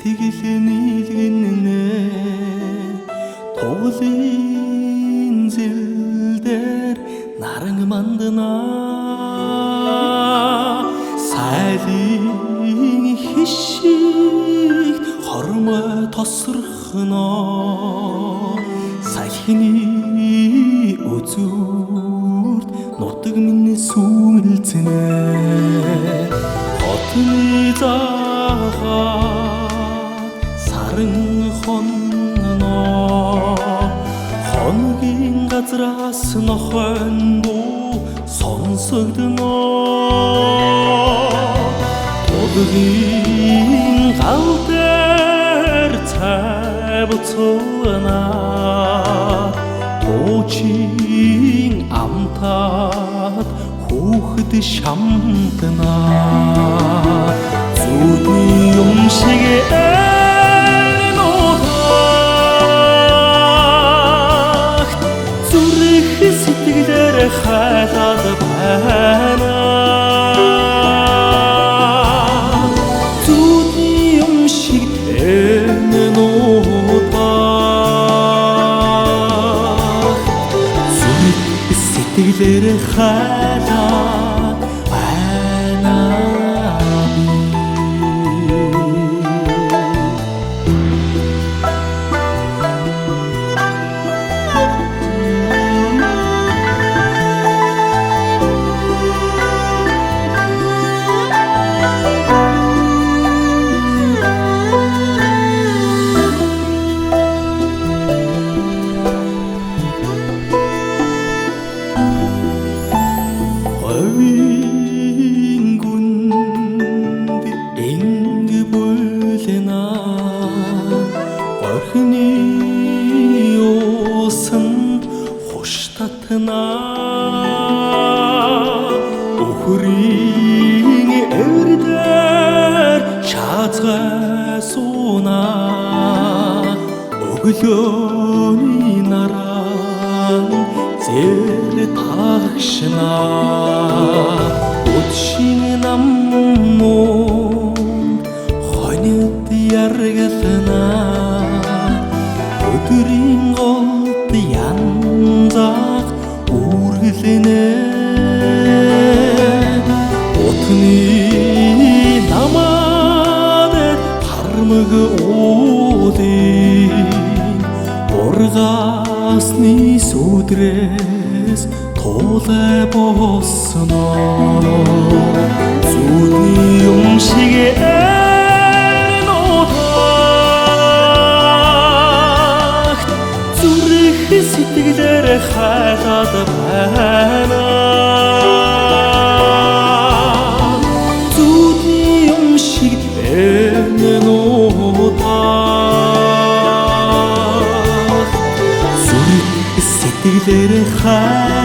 сэтгэл нийлгэнэ туглын зэлдэр наран мандана сайлын хишиг хормой тосрохно сахины үзүүрт нутаг минь сүмэлцэнэ хотны захаа саран хонно хоногийн газраас нохойндуу сонсогдно тулгийн гал дээр цай буцаана туучин амтад хүүхэд шамтана зүудний юм шиг зүрх сэтгэлээр хайлаад байна зүудний юм шиг сэтгэлээр хайлаад байна орхины усанд хуштатна өхрийн эврээр шаазгай сууна өглөөний наран зэр тагшна өдшин наммун хоньд яргална өдрийн голд янзах үргэлнэ утны намад хармаг уудын ургасны сүдрээс тулай босно зүудний юм шиг сэтгэлээр хайлаад байна зүудний юм шиг зүрх сэтгэлээр хайлаад